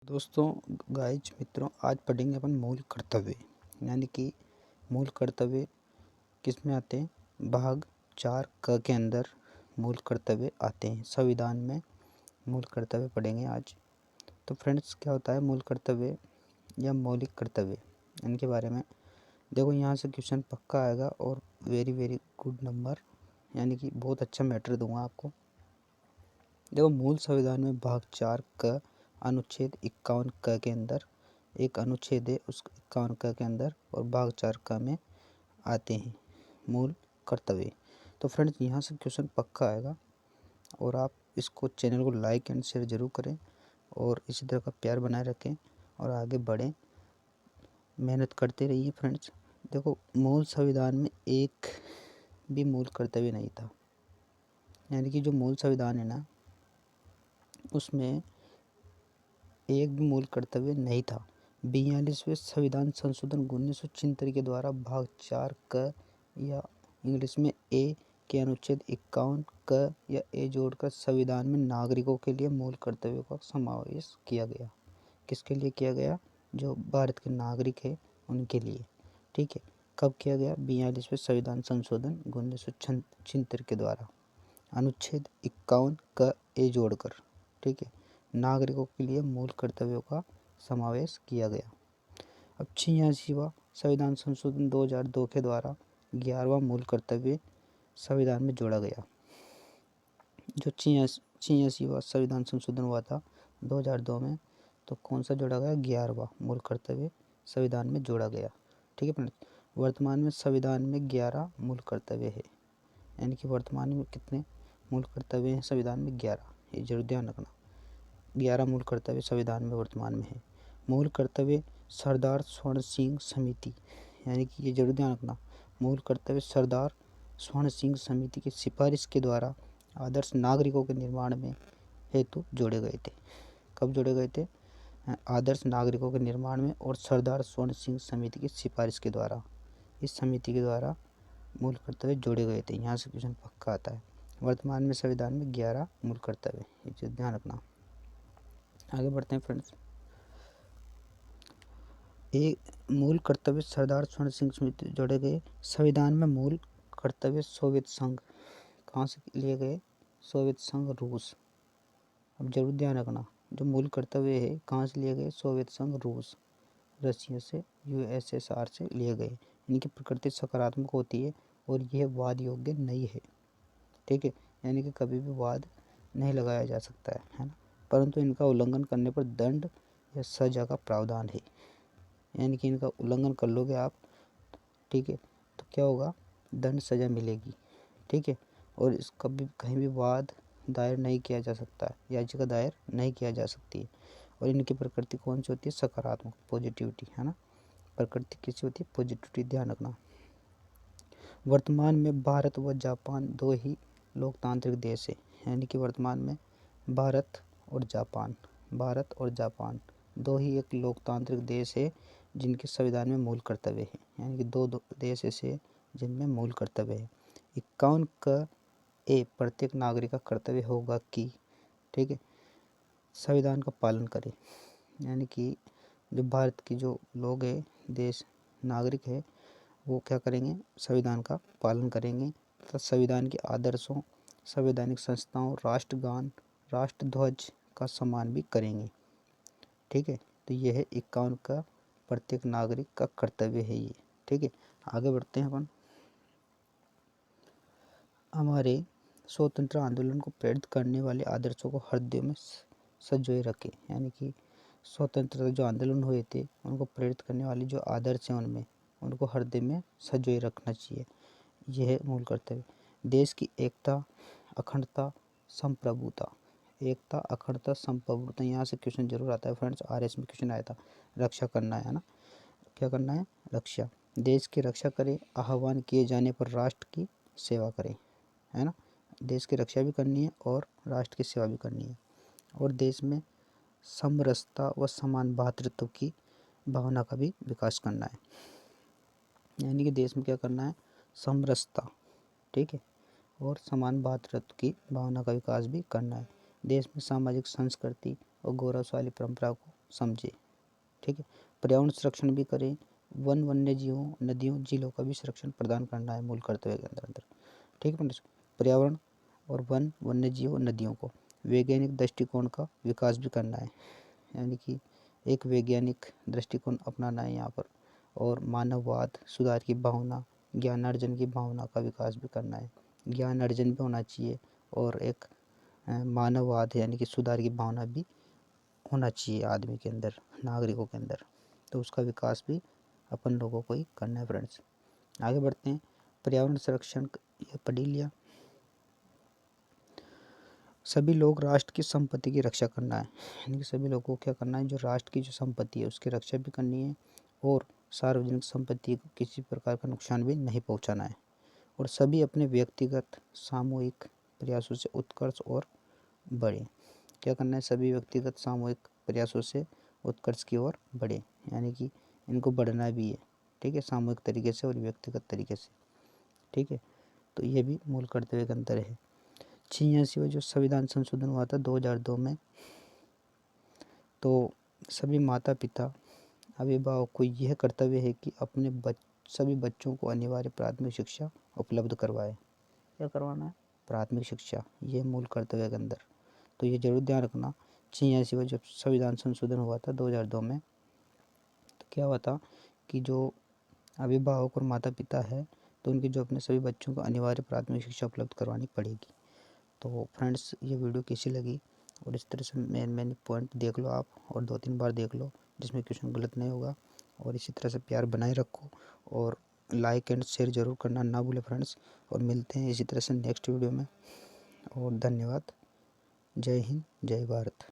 दोस्तों गाइज मित्रों, आज पढ़ेंगे अपन मूल कर्तव्य। यानी कि मूल कर्तव्य किस में आते हैं? भाग 4 क के अंदर मूल कर्तव्य आते हैं। संविधान में मूल कर्तव्य पढ़ेंगे आज। तो फ्रेंड्स, क्या होता है मूल कर्तव्य या मौलिक कर्तव्य? इनके बारे में देखो, यहाँ से क्वेश्चन पक्का आएगा और वेरी वेरी गुड नंबर, यानी कि बहुत अच्छा मैटर दूंगा आपको। देखो, मूल संविधान में भाग 4 क अनुच्छेद 51 क के अंदर एक अनुच्छेद है, उस 51 क के अंदर और भाग 4 क में आते हैं मूल कर्तव्य। तो फ्रेंड्स, यहाँ से क्वेश्चन पक्का आएगा और आप इसको चैनल को लाइक एंड शेयर जरूर करें और इसी तरह का प्यार बनाए रखें और आगे बढ़ें, मेहनत करते रहिए। फ्रेंड्स देखो, मूल संविधान में एक भी मूल कर्तव्य नहीं था। यानी कि जो मूल संविधान है ना, उसमें एक भी मूल कर्तव्य नहीं था। 42वें संविधान संशोधन 1976 के द्वारा भाग 4 क या इंग्लिश में ए के अनुच्छेद 51 क या ए जोड़कर संविधान में नागरिकों के लिए मूल कर्तव्यों का समावेश किया गया। किसके लिए किया गया? जो भारत के नागरिक है उनके लिए। ठीक है, कब किया गया? 42वें संविधान संशोधन 1976 के द्वारा अनुच्छेद 51 क ए जोड़कर, ठीक है, नागरिकों के लिए मूल कर्तव्यों का समावेश किया गया। अब 86वां संविधान संशोधन 2002 के द्वारा 11वां मूल कर्तव्य संविधान में जोड़ा गया। जो 86वां संविधान संशोधन हुआ था 2002 में, तो कौन सा जोड़ा गया? 11वां मूल कर्तव्य संविधान में जोड़ा गया। ठीक है फ्रेंड्स, वर्तमान में संविधान में 11 मूल कर्तव्य है। यानी कि वर्तमान में कितने मूल कर्तव्य हैं संविधान में? 11। ये जरूर ध्यान रखना, 11 मूल कर्तव्य संविधान में वर्तमान में है। मूल कर्तव्य सरदार स्वर्ण सिंह समिति, यानी कि ये जरूर ध्यान रखना, मूल कर्तव्य सरदार स्वर्ण सिंह समिति की सिफारिश के द्वारा आदर्श नागरिकों के निर्माण में हेतु जोड़े गए थे। कब जोड़े गए थे? आदर्श नागरिकों के निर्माण में और सरदार स्वर्ण सिंह समिति की सिफारिश के द्वारा, इस समिति के द्वारा मूल कर्तव्य जोड़े गए थे। यहाँ से क्वेश्चन पक्का आता है। वर्तमान में संविधान में 11 मूल कर्तव्य, ये ध्यान रखना। आगे बढ़ते हैं फ्रेंड्स। एक मूल कर्तव्य सरदार स्वर्ण सिंह समिति जोड़े गए। संविधान में मूल कर्तव्य सोवियत संघ, कहाँ से लिए गए? सोवियत संघ रूस। अब जरूर ध्यान रखना, जो मूल कर्तव्य है कहाँ से लिए गए? सोवियत संघ रूस, रशिया से, यूएसएसआर से लिए गए। इनकी प्रकृति सकारात्मक होती है और यह वाद योग्य नहीं है। ठीक है, यानी कि कभी भी वाद नहीं लगाया जा सकता है ना, परंतु इनका उल्लंघन करने पर दंड या सजा का प्रावधान है। यानी कि इनका उल्लंघन कर लोगे आप, ठीक है, तो क्या होगा? दंड सजा मिलेगी। ठीक है, और इस कभी कहीं भी वाद दायर नहीं किया जा सकता है, याचिका दायर नहीं किया जा सकती है। और इनकी प्रकृति कौन सी होती है? सकारात्मक, पॉजिटिविटी, है ना। प्रकृति किसी होती है? पॉजिटिविटी, ध्यान रखना। वर्तमान में भारत व जापान दो ही लोकतांत्रिक देश है। यानी कि वर्तमान में भारत और जापान दो ही एक लोकतांत्रिक देश है जिनके संविधान में मूल कर्तव्य है। यानी कि दो देश ऐसे जिनमें मूल कर्तव्य है। 51 क ए प्रत्येक नागरिक का कर्तव्य होगा कि, ठीक है, संविधान का पालन करें। यानी कि जो भारत के जो लोग हैं, देश नागरिक है, वो क्या करेंगे? संविधान का पालन करेंगे तथा संविधान के आदर्शों, संवैधानिक संस्थाओं, राष्ट्रगान, राष्ट्रध्वज का सम्मान भी करेंगे। ठीक है, तो यह है 51 का प्रत्येक नागरिक का कर्तव्य है ये। ठीक है, आगे बढ़ते हैं अपन। हमारे स्वतंत्र आंदोलन को प्रेरित करने वाले आदर्शों को हृदय में संजोए रखें। यानी कि स्वतंत्रता जो आंदोलन हुए थे उनको प्रेरित करने वाले जो आदर्श हैं उनमें, उनको हृदय में संजोए रखना चाहिए। यह है मूल कर्तव्य। देश की एकता, अखंडता, संप्रभुता, एकता, अखंडता, संप्रभुता, यहाँ से क्वेश्चन जरूर आता है फ्रेंड्स। आरएस में क्वेश्चन आया था। रक्षा करना है ना, क्या करना है? रक्षा। देश की रक्षा करें, आह्वान किए जाने पर राष्ट्र की सेवा करें, है ना। देश की रक्षा भी करनी है और राष्ट्र की सेवा भी करनी है। और देश में समरसता व समान भ्रातृत्व की भावना का भी विकास करना है। यानी कि देश में क्या करना है? समरसता, ठीक है, और समान भ्रातृत्व की भावना का विकास भी करना है। देश में सामाजिक संस्कृति और गौरवशाली परंपरा को समझे। ठीक है, पर्यावरण संरक्षण भी करें, वन्य जीवों, नदियों, झीलों का भी संरक्षण प्रदान करना है मूल कर्तव्य के अंदर। ठीक है फ्रेंड्स, पर्यावरण और वन्य जीव, नदियों को वैज्ञानिक दृष्टिकोण का विकास भी करना है, यानी कि एक वैज्ञानिक दृष्टिकोण अपनाना है यहाँ पर, और मानववाद, सुधार की भावना, ज्ञानार्जन की भावना का विकास भी करना है। ज्ञान अर्जन भी होना चाहिए और एक मानववाद यानी कि सुधार की भावना भी होना चाहिए आदमी के अंदर, नागरिकों के अंदर। तो उसका विकास भी अपन लोगों को ही करना है फ्रेंड्स। आगे बढ़ते हैं। पर्यावरण संरक्षण ये पढ़ ही लिया। सभी लोग राष्ट्र की संपत्ति की रक्षा करना है, यानी कि सभी लोगों को क्या करना है, जो राष्ट्र की जो संपत्ति है उसकी रक्षा भी करनी है और सार्वजनिक संपत्ति को किसी प्रकार का नुकसान भी नहीं पहुंचाना है। और सभी अपने व्यक्तिगत सामूहिक प्रयासों से उत्कर्ष और बढ़े। क्या करना है, सभी व्यक्तिगत सामूहिक प्रयासों से उत्कर्ष की ओर बढ़े, यानी कि इनको बढ़ना भी है। ठीक है, सामूहिक तरीके से और व्यक्तिगत तरीके से। ठीक है, तो ये भी मूल कर्तव्य के अंतर है। 86वां जो संविधान संशोधन हुआ था 2002 में, तो सभी माता पिता अभिभावक को यह कर्तव्य है कि अपने सभी बच्चों को अनिवार्य प्राथमिक शिक्षा उपलब्ध करवाए। क्या करवाना है, प्राथमिक शिक्षा, ये मूल कर्तव्य के अंदर। तो ये जरूर ध्यान रखना। 86वां जब संविधान संशोधन हुआ था 2002 में, तो क्या हुआ था कि जो अभिभावक और माता पिता है, तो उनके जो अपने सभी बच्चों को अनिवार्य प्राथमिक शिक्षा उपलब्ध करवानी पड़ेगी। तो फ्रेंड्स, ये वीडियो कैसी लगी, और इस तरह से मेन पॉइंट देख लो आप, और 2-3 बार देख लो जिसमें क्वेश्चन गलत नहीं होगा। और इसी तरह से प्यार बनाए रखो, और लाइक एंड शेयर जरूर करना ना भूले फ्रेंड्स। और मिलते हैं इसी तरह से नेक्स्ट वीडियो में, और धन्यवाद। जय हिंद, जय भारत।